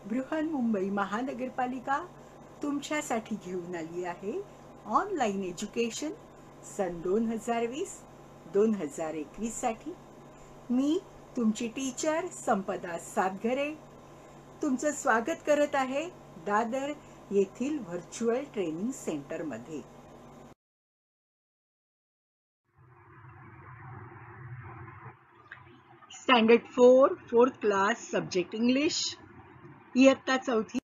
बृहन्मुंबई महानगरपालिका तुमच्यासाठी घेऊन आली आहे ऑनलाईन एज्युकेशन सन 2020-2021 साठी। मी तुमची टीचर संपदा सातघरे तुमचं स्वागत करत आहे दादर येथील व्हर्च्युअल ट्रेनिंग सेंटरमध्ये। Standard 4 4th class subject English, इयत्ता 4थी।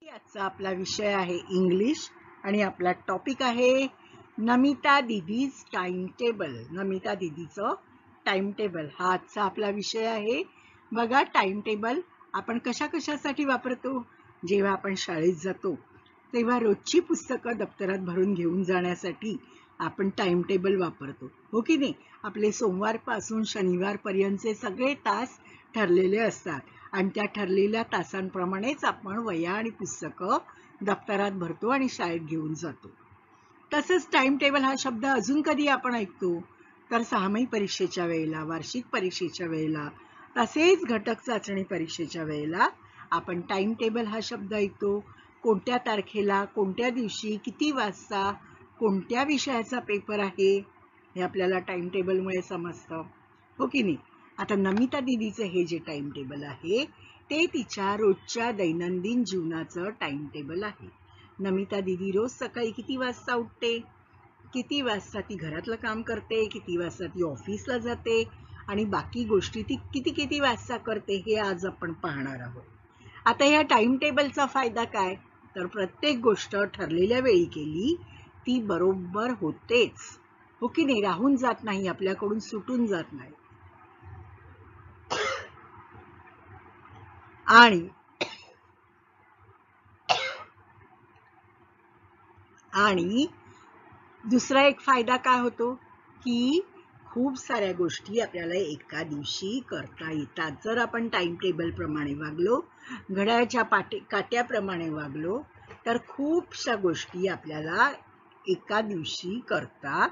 आजचा आपला विषय आहे इंग्लिश आणि आपला टॉपिक आहे नमिता दीदीज टाइम टेबल। नमिता दीदीचं टाइम टेबल हा आजचा आपला विषय आहे। बघा, टाइम टेबल आपण कशा कशासाठी वापरतो? जेव्हा आपण शाळेत जातो तेव्हा रोजची पुस्तकं दप्तरात भरून घेऊन जाण्यासाठी आपण टाइम टेबल वापरतो, हो की नाही? आपले सोमवार पासून शनिवार पर्यंतचे सगळे तास ठरलेले असतात आणि त्या ठरलेल्या तासांप्रमाणेच आपण वह्या आणि पुस्तकं दप्तरात भरतो आणि शाळेत घेऊन जातो। तसंच टाइम टेबल हा शब्द अजून कधी आपण ऐकतो तर सहामाही परीक्षेच्या वेळेला, वार्षिक परीक्षेच्या वेळेला, तसेच घटक चाचणी परीक्षेच्या वेळेला आपण टाइम टेबल हा शब्द ऐकतो। कोणत्या तारखेला, कोणत्या दिवशी, किती वाजता, कोणत्या विषयाचा पेपर आहे हे आपल्याला टाइम टेबलमुळे समजतं, हो की नाही? आता नमिता दीदीचं हे जे टाइम टेबल आहे ते तिच्या रोजच्या दैनंदिन जीवनाचं टाइम टेबल आहे। नमिता दीदी रोज सकाळी किती वाजता उठते, किती वाजता ती घरातलं काम करते, किती वाजता ती ऑफिसला जाते आणि बाकी गोष्टी ती किती किती वाजता करते हे आज आपण पाहणार आहोत। आता या टाइम टेबलचा फायदा काय? तर प्रत्येक गोष्ट ठरलेल्या वेळी केली ती बरोबर होतेच, हो की नाही? राहून जात नाही, आपल्याकडून सुटून जात नाही। आणि दुसरा एक फायदा काय होतो की खूप साऱ्या गोष्टी आपल्याला एका दिवशी करता येतात। जर आपण टाइम टेबल प्रमाणे वागलो, घड्याळाच्या काट्याप्रमाणे वागलो तर खूपशा गोष्टी आपल्याला एका दिवशी करता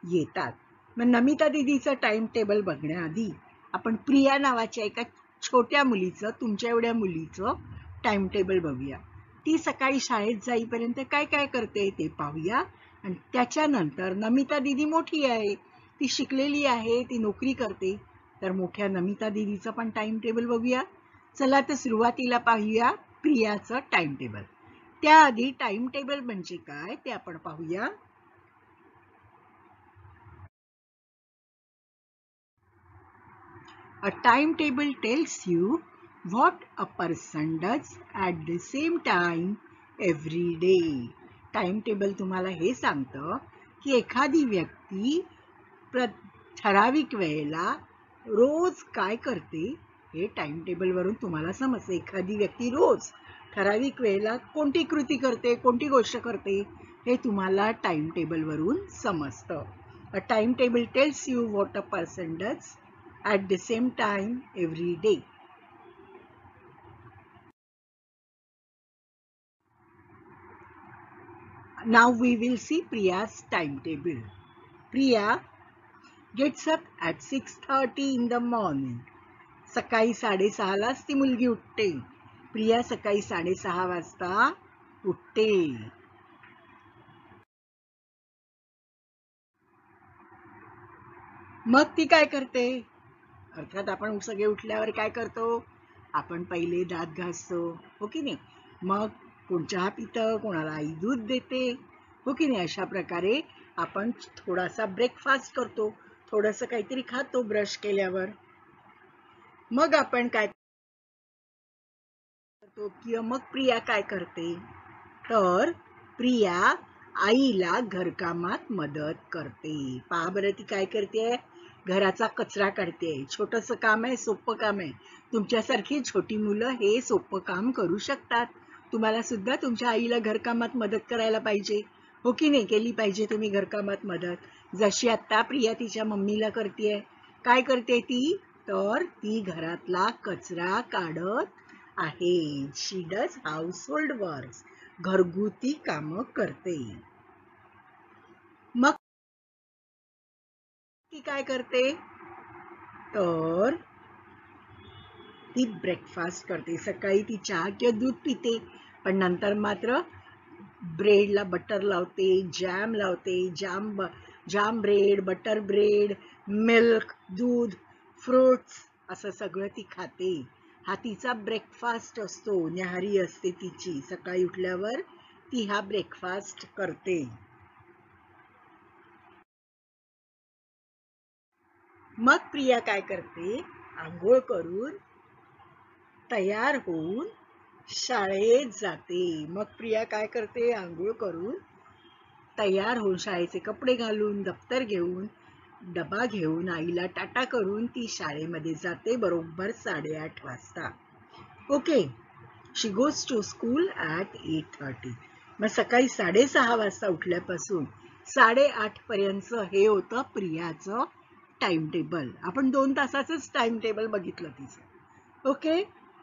येतात। मग नमिता दीदीचं टाइम टेबल बघण्याआधी आपण प्रिया नावाच्या एका छोट्या मुलीचं, तुमच्या एवढ्या मुलीचं टाइम टेबल बघूया। ती सकाळी शाळेत जाईपर्यंत काय काय करते ते पाहूया आणि त्याच्यानंतर नमिता दीदी मोठी आहे, ती शिकलेली आहे, ती नोकरी करते, तर मोठ्या नमिता दीदीचं पण टाइम टेबल बघूया। चला तर सुरुवातीला पाहूया प्रियाचं टाइम टेबल। त्याआधी टाइम टेबल म्हणजे काय ते आपण पाहूया। A timetable tells you what a person does at the same time every day. Timetable तुम्हाला हे सांगतं की एखादी व्यक्ती ठराविक वेळेला रोज काय करते हे टाइमटेबल वरून तुम्हाला समजते। एखादी व्यक्ती रोज ठराविक वेळेला कोणती कृती करते, कोणती गोष्ट करते हे तुम्हाला टाइमटेबल वरून समजतं। A timetable tells you what a person does at the same time every day. Now we will see Priya's timetable. Priya gets up at 6:30 in the morning. सकाळी 6:30 लाच ती मुलगी उठते। प्रिया सकाळी 6:30 वाजता उठते। मग ती काय करते? अर्थात आपण सगळे उठल्यावर काय करतो? आपण पहिले दात घासतो, हो की नाही? मग कोण चहा पितं, कोणाला आई दूध देते, हो की नाही? अशा प्रकारे आपण थोडासा ब्रेकफास्ट करतो, थोडंसं काहीतरी खातो ब्रश केल्यावर। मग आपण काय करतो किंवा मग प्रिया काय करते तर प्रिया आईला घरकामात मदत करते। पहा बरं ती काय करते? घराचा कचरा काढते। छोटंसं काम आहे, सोपं काम आहे। तुमच्यासारखी छोटी मुलं हे सोपं काम करू शकतात। तुम्हाला सुद्धा तुमच्या आईला घरकामात मदत करायला पाहिजे, हो की नाही? केली पाहिजे तुम्ही घरकामात मदत, जशी आता प्रिया तिच्या मम्मीला करते। काय करते ती? तर ती घरातला कचरा काढत आहे। शी डज हाऊसहोल्ड वर्क्स, घरगुती कामं करते। मग ती काय करते तर ती ब्रेकफास्ट करते. सकाळी ती चहा किंवा दूध पिते, पण नंतर मात्र ब्रेडला बटर लावते, जॅम लावते, जाम ब्रेड, बटर ब्रेड, मिल्क, दूध, फ्रुट्स असं सगळं ती खाते. हा तिचा ब्रेकफास्ट असतो, न्याहारी असते तिची. सकाळी उठल्यावर ती हा ब्रेकफास्ट करते. मग प्रिया काय करते? आंघोळ करून तयार होऊन शाळेत जाते. मग प्रिया काय करते? आंघोळ करून तयार होऊन शाळेचे कपडे घालून, दप्तर घेऊन, डबा घेऊन, आईला टाटा करून ती शाळेमध्ये जाते बरोबर 8:30 वाजता. Okay, she goes to school at 8:30. मग सकाळी 6:30 वाजता उठल्यापासून 8:30 पर्यंत हे होतं प्रियाचं टाइम टेबल. आपण 2 तासाचंच टाइम टेबल बघितलं तिचं. ओके,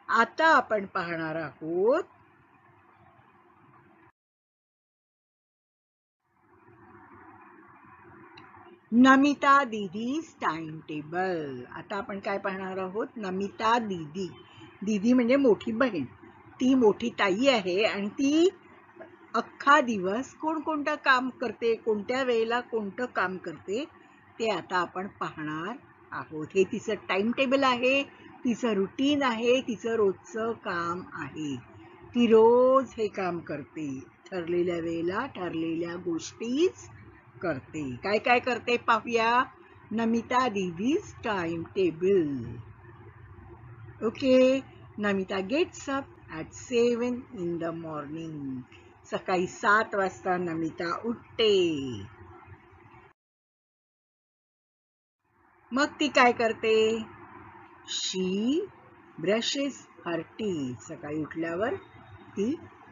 आता आपण पाहणार आहोत नमिता दीदीज टाइम टेबल. आता आपण काय पाहणार आहोत? नमिता दीदी. दीदी म्हणजे मोठी बहीण. ती मोठी ताई आहे आणि ती अख्खा दिवस कोणकोणतं काम करते, कोणत्या वेळेला कोणतं काम करते ते आता आपण पाहणार आहोत. हे तिचं टाइम टेबल आहे, तिचं रुटीन आहे, तिचं रोजचं काम आहे. ती रोज हे काम करते. ठरलेल्या वेळेला ठरलेल्या गोष्टीच करते. काय काय करते पाहूया. Namita didis time table. Okay, Namita gets up at 7 in the morning. सकाळी 7 वाजता नमिता उठते. मग ती काय करते? शी ब्रशेस हर टीथ. सकाळी उठल्यावर ती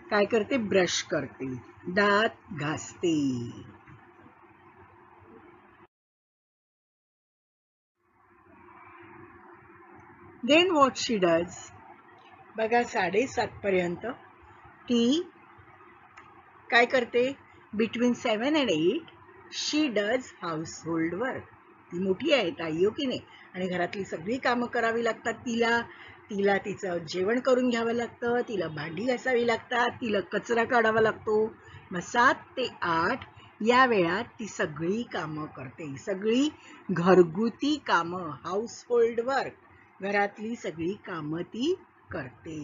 काय करते? ब्रश करते, दात घासते. Then what she does? बघा 7:30 पर्यंत ती काय करते? Between 7 and 8 she does household work. ती मोठी आहे ताई, हो की नाही? आणि घरातली सगळी कामं करावी लागतात तिला. तिला तिचं जेवण करून घ्यावं लागतं, तिला भांडी घासावी लागतात, तिला कचरा काढावा लागतो. मग 7 ते 8 या वेळात ती सगळी कामं करते. सगळी घरगुती कामं, हाऊसहोल्ड वर्क, घरातली सगळी कामं ती करते.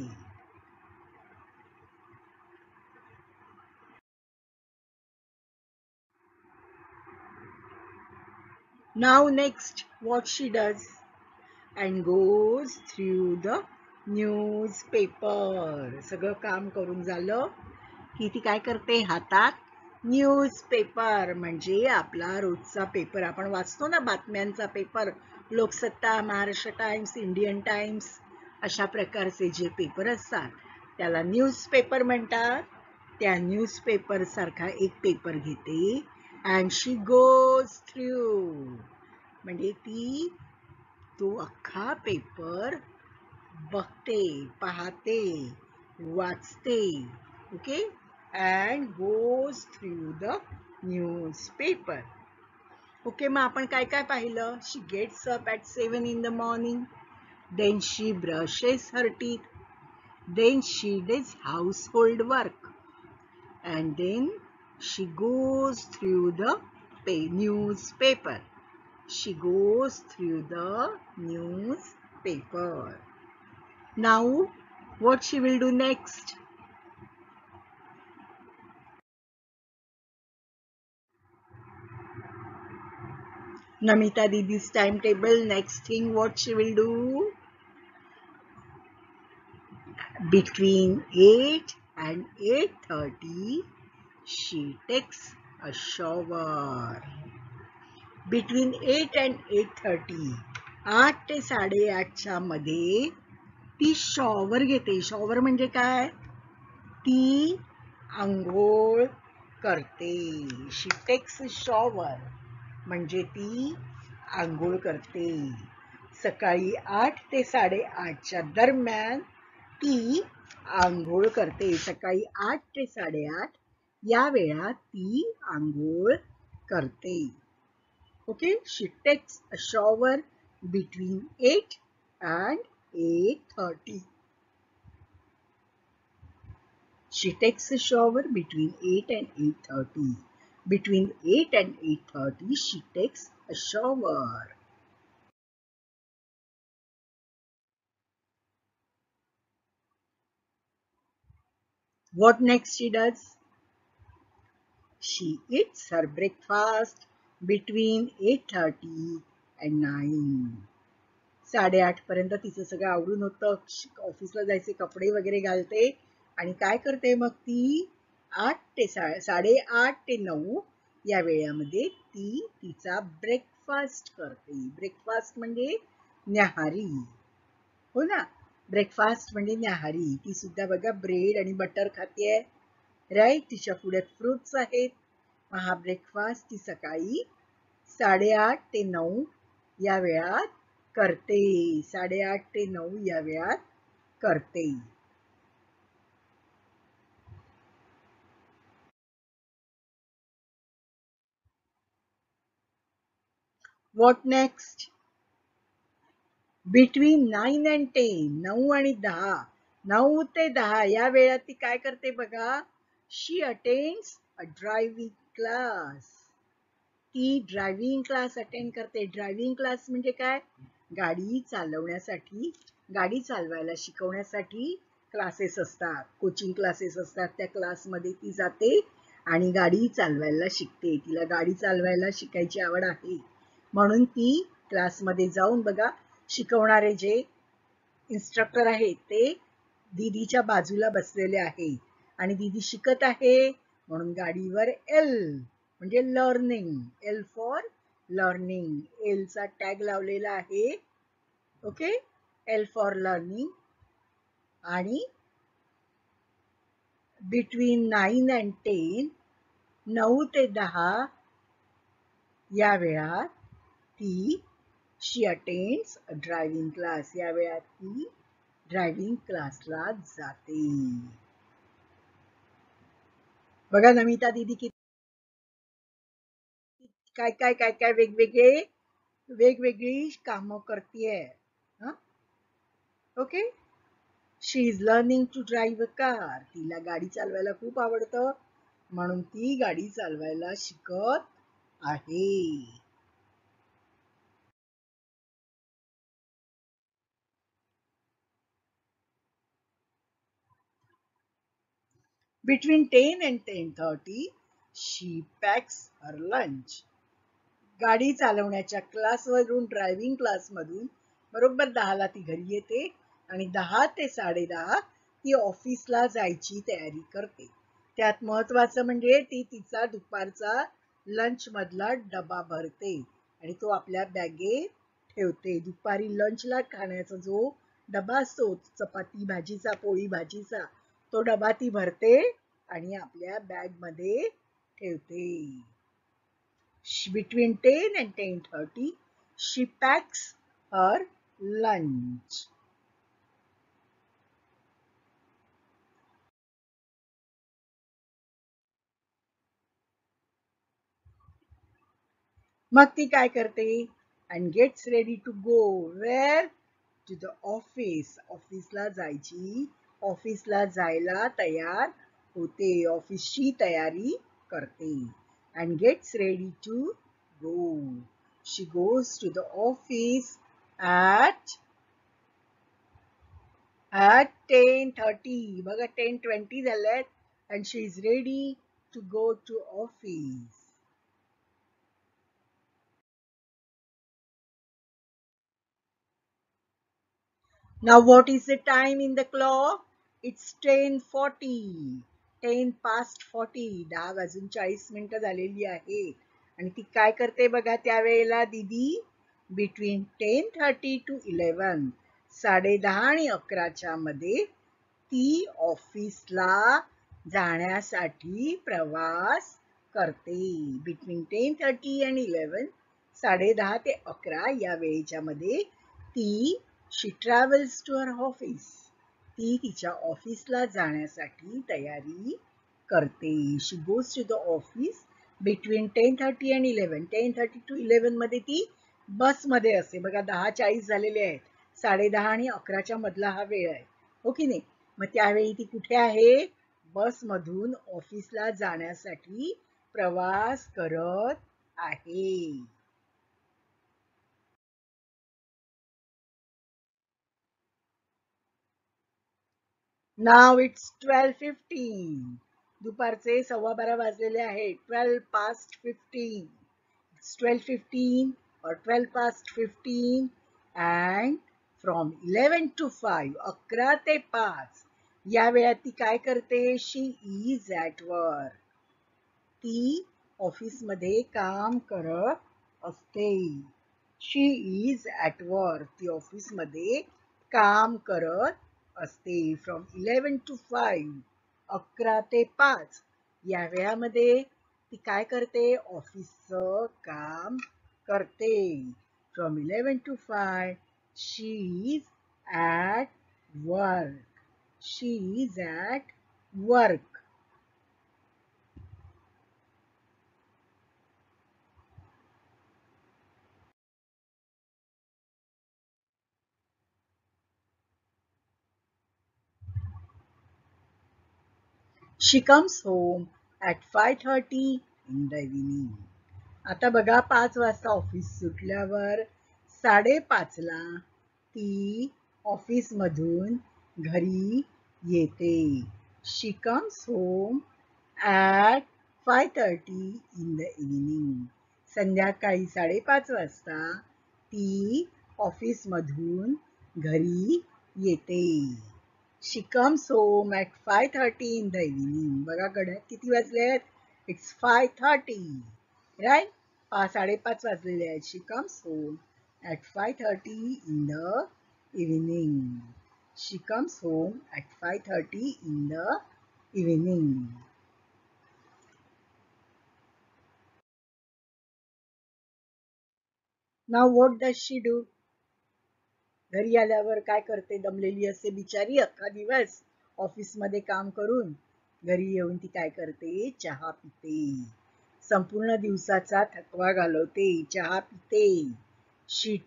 Now next what she does? And goes through the newspaper. सगळं काम करून झालं की ती काय करते? हातात न्यूजपेपर म्हणजे आपला रोजचा पेपर. आपण वाचतो ना बातम्यांचा paper, Loksatta, Maharashtra times, Indian times, अशा प्रकारचे जे पेपर असतात त्याला न्यूजपेपर म्हणतात. त्या न्यूजपेपर सारखा एक पेपर घेते अँड शी गोज थ्रू. म्हणजे ती तो अख्खा पेपर बघते, पाहते, वाचते. Okay, and goes through the newspaper. Okay, मग आपण काय काय पाहिलं? She gets up at 7 in the morning. Then she brushes her teeth. Then she does household work. And then she goes through the newspaper. She goes through the newspaper. Now, what she will do next? Namita Didi's timetable. Next thing, what she will do? Between 8 and 8:30, she takes a shower. Between 8 and 8:30, 8 ते 8:30 मध्ये ती shower घेते. Shower म्हणजे काय? ती आंघोळ करते. शी text shower म्हणजे ती आंघोळ करते. सकाळी 8 ते 8:30 दरम्यान ती आंघोळ करते. सकाळी 8 ते 8:30 या वेळात ती आंघोळ करते. Okay, she takes a shower between 8 and 8:30. She takes a shower between 8 and 8:30. Between 8 and 8:30, she takes a shower. What next she does? She eats her breakfast between 8:30 and 9. 8:30 पर्यंत तिचं सगळं आवरून होतं. ऑफिसला जायचे कपडे वगैरे घालते आणि काय करते मग ती 8 ते 9 या वेळामध्ये ती तिचा ब्रेकफास्ट करते. ब्रेकफास्ट म्हणजे न्याहारी. हो ना, ब्रेकफास्ट म्हणजे न्याहारी. ती सुद्धा बघा ब्रेड आणि बटर खातेय, राईट. तिच्या पुढे फ्रुट्स आहेत. हा ब्रेकफास्ट ती सकाळी 8:30 ते 9 या वेळात करते. 8:30 ते 9 या वेळात करते. What next? Between 9 and 10, 9 आणि 10, 9 ते 10 या वेळात ती काय करते बघा? She attends a driving class. ती ड्रायव्हिंग क्लास अटेंड करते. ड्रायव्हिंग क्लास म्हणजे काय? गाडी चालवण्यासाठी, गाडी चालवायला शिकवण्यासाठी क्लासेस असतात, कोचिंग क्लासेस असतात. त्या क्लासमध्ये ती जाते आणि गाडी चालवायला शिकते. तिला गाडी चालवायला शिकायची आवड आहे म्हणून ती क्लासमध्ये जाऊन बघा, शिकवणारे जे इन्स्ट्रक्टर आहेत ते दीदीच्या बाजूला बसलेले आहेत आणि दीदी शिकत आहे म्हणून गाडीवर एल म्हणजे learning, L for learning, L चा टॅग लावलेला आहे. Okay, L for learning. आणि बिटवीन 9 अँड 10, 9 ते 10 या वेळात ती शी अटेंड्स अ ड्रायव्हिंग क्लास. या वेळात ती ड्रायव्हिंग क्लासला जाते. बघा नमिता दीदी किती काय काय काय काय वेगवेगळी कामं करतेय. Okay, she is learning to drive a car. तिला गाडी चालवायला खूप आवडतं म्हणून ती गाडी चालवायला शिकत आहे. Between 10 and 10:30, she packs her lunch. गाडी चालवण्याच्या क्लासवरून, ड्रायव्हिंग क्लासमधून बरोबर 10ला ती घरी येते आणि 10 ते 10:30 ती ऑफिसला जायची तयारी करते. त्यात महत्वाचं म्हणजे ती तिचा दुपारचा लंच मधला डबा भरते आणि तो आपल्या बॅगेत ठेवते. दुपारी लंचला खाण्याचा जो डबा असतो, चपाती भाजीचा, पोळी भाजीचा, तो डबा ती भरते आणि आपल्या बॅग मध्ये ठेवते. Between 10 and 10:30, she packs her lunch. मग ती काय करते? And gets ready to go. Where? To the office. ऑफिसला जायची, ऑफिसला जायला तयार होते, ऑफिसची तयारी करते. And gets ready to go. She goes to the office at 10:30. बघा 10:20 झालेत and she is ready to go to office. Now what is the time in the clock? It's 10:40. 10 past 40. 10 वाजून 40 मिनिटं झालेली आहेत. आणि ती काय करते बघा त्यावेळेला दीदी? Between 10:30 to 11. 10:30 आणि 11च्या मध्ये ती ऑफिसला जाण्यासाठी प्रवास करते. बिटवीन 10:30 and 11, 10:30 ते 11 या वेळेच्या मध्ये ती she travels to her office. ती तिच्या ऑफिसला जाण्यासाठी तयारी करते. She goes to the office between 10:30 and 11. 10:30 to 11 मध्ये ती बसमध्ये असते. बघा 10:40 झालेले आहेत. 10:30 आणि 11च्या मधला हा वेळ आहे, हो की नाही? मग त्यावेळी ती कुठे आहे? बसमधून ऑफिसला जाण्यासाठी प्रवास करत आहे. नाव इट्स 12:15. दुपारचे 12:15 वाजलेले आहेत. 12 past 15. It's 12:15 or 12 past 15 and from 11 to 5, 11 ते 5 या वेळात ती काय करते? शी इज ॲट वर्क. ती ऑफिसमध्ये काम करत असते. शी इज ॲट वर्क. ती ऑफिसमध्ये काम करत असते. फ्रॉम 11 to 5, 11 ते 5 या वेळामध्ये ती काय करते? ऑफिसचं काम करते. From 11 to 5 she is at work. She is at work. She comes home at 5:30 in the evening. आता बघा 5 वाजता ऑफिस सुटल्यावर 5:30ला ती ऑफिसमधून घरी येते. She comes home at 5:30 in the evening. संध्याकाळी 5:30 वाजता ती ऑफिसमधून घरी येते. She comes home at 5:30 in the evening. बघा घड्याळात किती वाजले आहेत? It's 5:30. Right? 5:30 वाजलेले आहेत. She comes home at 5:30 in the evening. She comes home at 5:30 in the evening. Now what does she do? घरी आल्यावर काय करते? दमलेली असते बिचारी अख्खा दिवस ऑफिसमध्ये काम करून. घरी येऊन ती काय करते? चहा पिते. संपूर्ण दिवसाचा थकवा घालवते. चहा पिते. She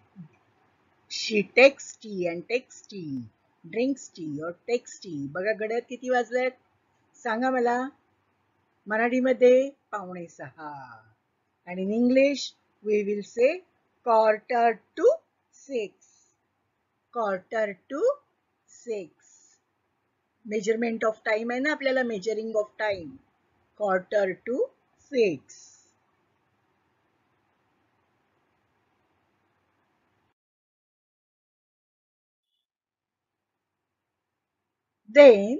she takes tea and takes tea. Drinks tea और टेक्स टी. बघा घड्यात किती वाजलेत? सांगा मला. मराठीमध्ये 5:45. and in English we will say 5:45. 5:45. Measurement of time आहे ना आपल्याला, measuring of time. 5:45. Then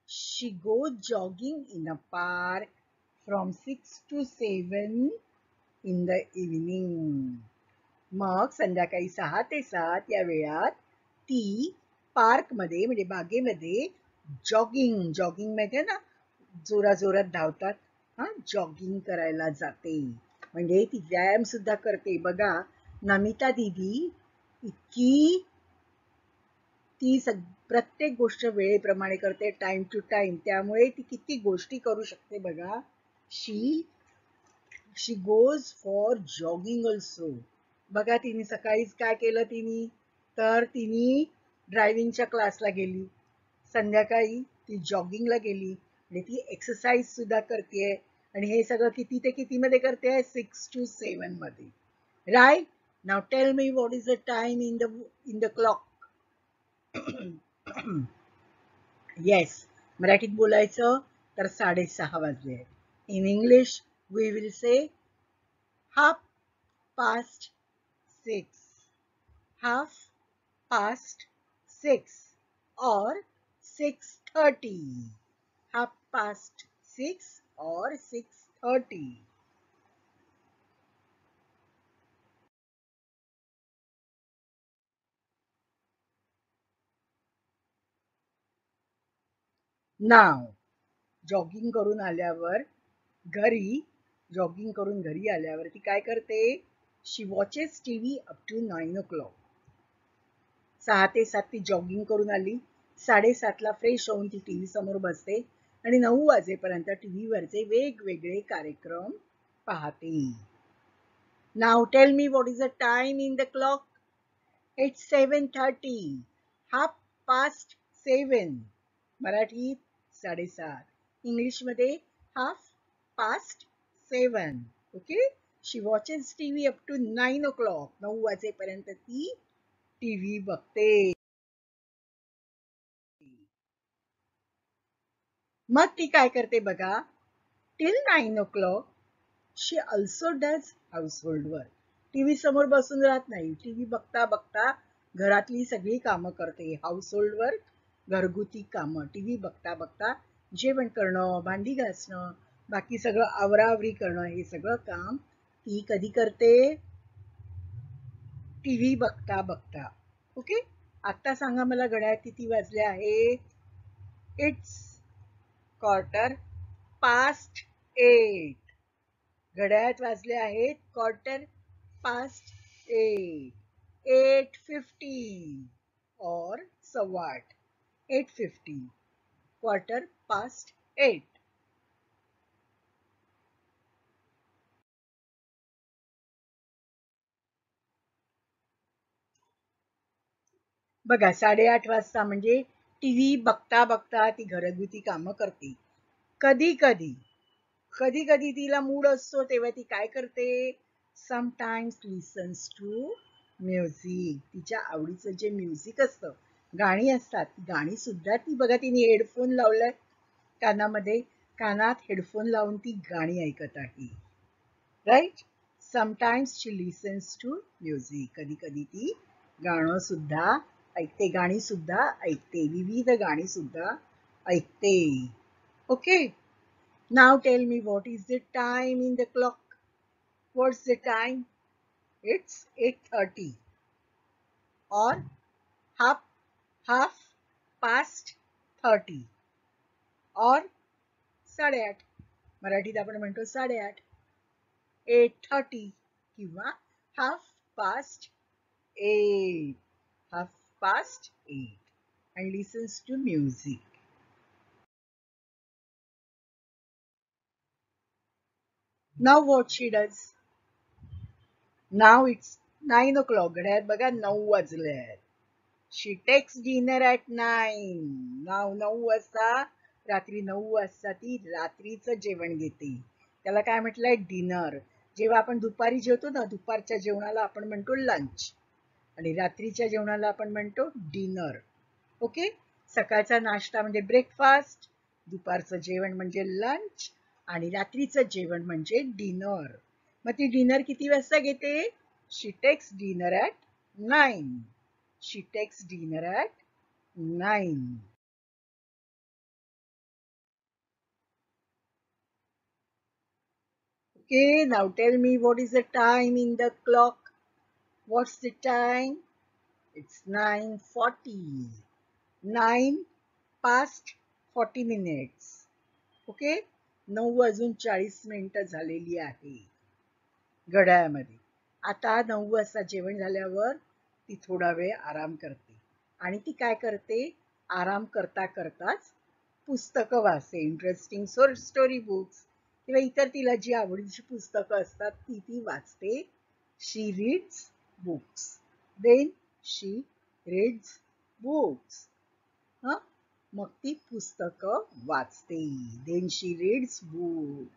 she goes jogging in a park from 6 to 7 in the evening. मग संध्याकाळी 6 ते 7 या वेळात ती पार्कमध्ये म्हणजे बागेमध्ये जॉगिंग. जॉगिंग माहितीये ना, जोरात धावतात. जॉगिंग करायला जाते. म्हणजे ती व्यायाम सुद्धा करते. बघा नमिता दीदी इतकी ती प्रत्येक गोष्ट वेळेप्रमाणे करते, टाइम टू टाइम. त्यामुळे ती किती गोष्टी करू शकते बघा. शी गोज फॉर जॉगिंग ऑल्सो. बघा तिने सकाळीच काय केलं तिने? तर तिने ड्रायव्हिंगच्या क्लासला गेली. संध्याकाळी ती जॉगिंगला गेली. म्हणजे ती एक्सरसाइज सुद्धा करते. आणि हे सगळं किती ते किती मध्ये करते? 6 to 7 मध्ये. Right? Now tell me what is the time in the clock? Yes, मराठीत बोलायचं तर 6:30 वाजले आहेत. In English we will say 6:30. 6:30 or 6:30. 6:30 or 6:30. Now jogging करून आल्यावर घरी जॉगिंग करून घरी आल्यावर ती काय करते? She watches TV up to 9 o'clock. 6 ते 7 ती जॉगिंग करून आली. 7:30ला फ्रेश होऊन ती टीव्ही समोर बसते आणि 9 वाजेपर्यंत टीव्हीवरचे वेगवेगळे कार्यक्रम पाहते. नाव tell me what is the time in the clock? It's 7:30. 7:30. मराठीत 7:30. इंग्लिशमध्ये 7:30. Okay. She watches TV up to 9 o'clock. 9 वाजेपर्यंत ती टीव्ही बघते. मग ती काय करते बघा. Till 9 o'clock she also does household work. TV समोर बसून राहत नाही. टीव्ही बघता बघता घरातली सगळी कामं करते. हाऊसहोल्ड वर्क, घरगुती कामं. टीव्ही बघता बघता जेवण करणं, भांडी घासणं, बाकी सगळं आवराआवरी करणं, हे सगळं काम ती कधी करते. टीव्ही बघता बघता. ओके. आता सांगा मला घड्याळ किती वाजले आहेत. इट्स 8:15. घड्याळात वाजले आहेत 8:15. 8:15 और 8:15. 8:15. 8:15. बघा 8:30 वाजता म्हणजे टीव्ही बघता बघता ती घरगुती कामं करते. कधी कधी कधी कधी तिला मूड असतो तेव्हा ती काय करते. Sometimes listens to music. तिच्या आवडीचं जे म्युझिक असतं, गाणी असतात, गाणी सुद्धा ती बघा तिने हेडफोन लावलाय कानामध्ये. कानात हेडफोन लावून ती गाणी ऐकत आहे. Right. Sometimes she listens to music. कधी कधी ती गाणं सुद्धा ऐकते, गाणी सुद्धा ऐकते, विविध गाणी सुद्धा ऐकते. Okay. Now tell me, what is the time in the clock? What's the time? It's 8:30 or half half past 30 or 8:30. मराठीत आपण म्हणतो 8:30. 8:30 किंवा half past 8. Half past 8. And listens to music. Now what she does? Now it's 9 o'clock. घड्याळात बघा 9 वाजले आहेत. She takes dinner at 9. 9 वाजता, रात्री 9 वाजता ती रात्रीचं जेवण घेते. त्याला काय म्हटलंय, डिनर. जेव्हा आपण दुपारी जेवतो ना, दुपारच्या जेवणाला आपण म्हणतो लंच, आणि रात्रीच्या जेवणाला आपण म्हणतो डिनर. ओके. सकाळचा नाश्ता म्हणजे ब्रेकफास्ट, दुपारचं जेवण म्हणजे लंच, आणि रात्रीचं जेवण म्हणजे डिनर. मग ती डिनर किती वाजता घेते. She takes dinner at 9. She takes dinner at 9. Okay, now tell me, what is the time in the clock? What's the time? It's 9:40. 9 past 40 minutes. Okay? 9 वाजून 40 मिनिटं झालेली आहे घड्याळामध्ये. आता 9 वाजता जेवण झाल्यावर ती थोडा वेळ आराम करते. आणि ती काय करते, आराम करता करताच पुस्तकं वाचते. इंटरेस्टिंग स्टोरी बुक्स किंवा इतर तिला जी आवडीची पुस्तकं असतात ती वाचते. She reads books. Then she reads books. मग ती पुस्तकं वाचते. Then she reads book.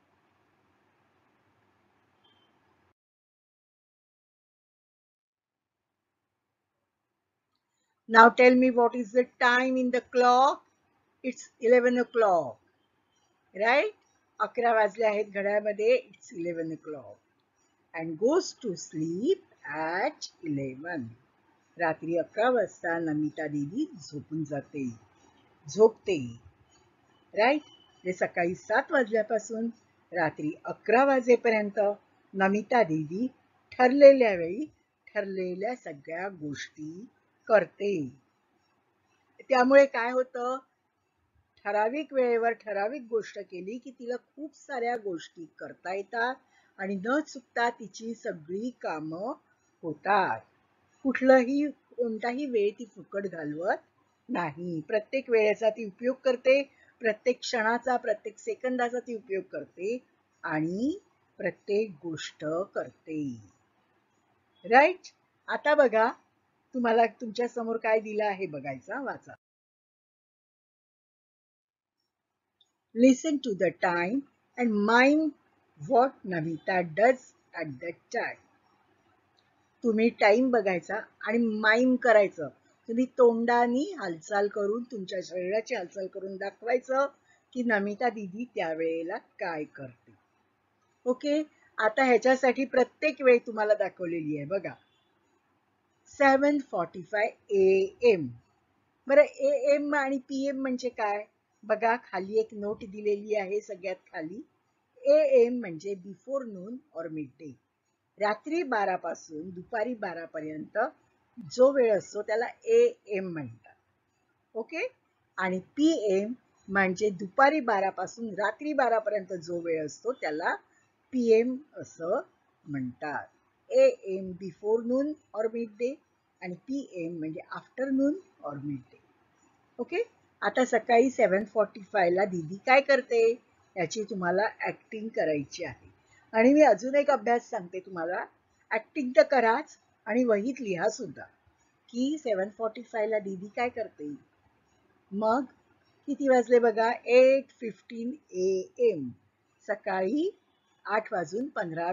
Now tell me, what is the time in the clock? It's 11 o'clock. Right? 11 वाजले आहेत घड्याळामध्ये. It's 11 o'clock. And goes to sleep at 11. रात्री 11 वाजता नमिता दीदी झोपून जाते, झोपते. राईट. म्हणजे सकाळी 7 वाजल्यापासून रात्री 11 वाजेपर्यंत नमिता दीदी ठरलेल्या वेळी ठरलेल्या सगळ्या गोष्टी करते. त्यामुळे काय होतं, ठराविक वेळेवर ठराविक गोष्ट केली की तिला खूप साऱ्या गोष्टी करता येतात आणि न चुकता तिची सगळी कामं होतात. कोणताही वेळ ती फुकट घालवत नाही. प्रत्येक वेळेचा ती उपयोग करते, प्रत्येक क्षणाचा, प्रत्येक सेकंदाचा ती उपयोग करते आणि प्रत्येक गोष्ट करते. राईट. आता बघा, तुम्हाला तुमच्या समोर काय दिलं आहे बघायचं, वाचा. Listen to the time and mind what Namita does at that time. तुम्ही टाइम बघायचा आणि माइम करायचं. तुम्ही तोंडानी हालचाल करून तुमच्या शरीराची हालचाल करून दाखवायचं की नमिता दीदी त्यावेळेला काय करते. ओके, आता ह्याच्यासाठी प्रत्येक वेळ तुम्हाला दाखवलेली आहे बघा. 7:45 AM. बरं, AM आणि PM म्हणजे काय बघा, खाली एक नोट दिलेली आहे सगळ्यात खाली. AM म्हणजे बिफोर नून और मिड डे, रात्री 12 पासून दुपारी 12 पर्यंत जो वेळ असतो त्याला AM म्हणतात. ओके, आणि PM म्हणजे दुपारी 12 पासून रात्री 12 पर्यंत जो वेळ असतो त्याला PM असं म्हणतात. AM बिफोर नून और मिड डे आणि PM म्हणजे आफ्टरनून और मिड डे. ओके, आता सकाळी 7:45 ला दीदी काय करते याची तुम्हाला ऍक्टिंग करायची आहे. आणि मी अजून एक अभ्यास सांगते तुम्हाला. ऍक्टिंग तर कराच आणि वहीत लिहा सुद्धा की 7:45 ला दीदी काय करते. मग किती वाजले बघा, 8:15 AM, सकाळी 8:15.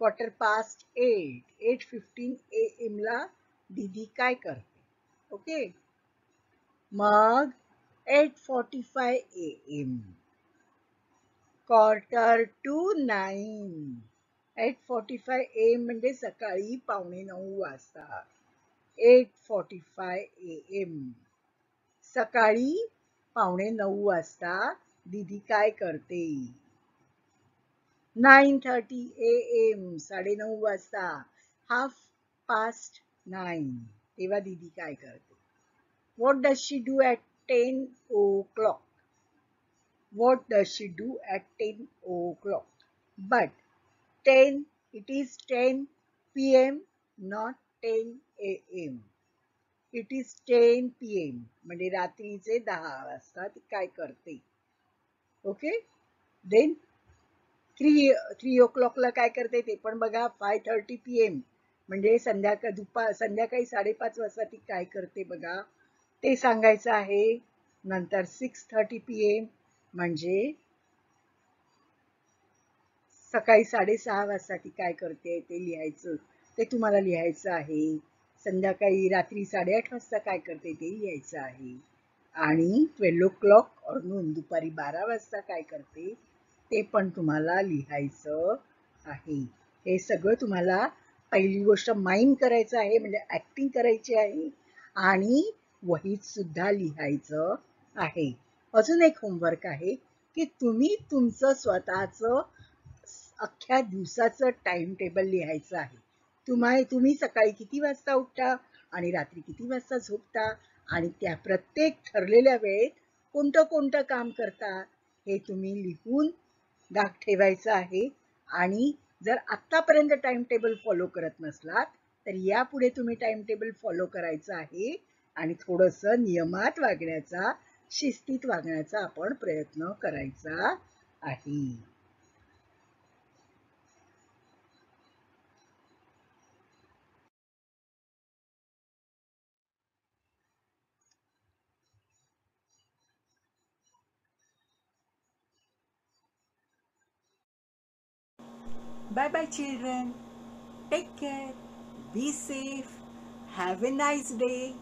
8:15 8:15 AM ला दीदी काय करते. ओके, मग 8:45 AM, 8:45 8:45 AM म्हणजे सकाळी 8:45 वाजता. 8:45 AM, सकाळी 8:45 वाजता दीदी काय करते. 9:30 AM, 9:30 वाजता. 9:30 तेव्हा दीदी काय करते. What does she do at 10 o'clock? What does she do at 10 o'clock? But 10, it is 10 PM, not 10 AM. It is 10 PM म्हणजे रात्रीचे 10 वाजता ती काय करते. ओके, देन 3 o'clock ला काय करते ते पण बघा. 5:30 PM म्हणजे संध्याकाळी 5:30 वाजता ती काय करते बघा, ते सांगायचं आहे. नंतर 6:30 PM म्हणजे सकाळी 6:30 वाजता ती काय करते ते लिहायचं, ते तुम्हाला लिहायचं आहे. संध्याकाळी रात्री 8:30 वाजता काय करते ते लिहायचं आहे. आणि 12 o'clock और नून दुपारी 12 वाजता काय करते ते पण तुम्हाला लिहायचं आहे. हे सगळं तुम्हाला पहिली गोष्ट माइंड करायचं आहे, म्हणजे ऍक्टिंग करायची आहे आणि वहीत सुद्धा लिहायचं आहे. अजून एक होमवर्क आहे की तुम्ही तुमचं स्वतःचं अख्ख्या दिवसाचं टाइम टेबल लिहायचं आहे. तुम्ही सकाळी किती वाजता उठता आणि रात्री किती वाजता झोपता आणि त्या प्रत्येक ठरलेल्या वेळेत कोणतं कोणतं काम करता हे तुम्ही लिहून ठेवायचं आहे. आणि जर आतापर्यंत टाइम टेबल फॉलो करत नसलात तर यापुढे तुम्ही टाइम टेबल फॉलो करायचं आहे आणि थोडंसं नियमात वागण्याचा, शिस्तीत वागण्याचा आपण प्रयत्न करायचा आहे. Bye bye, children. Take care. Be safe. Have a nice day.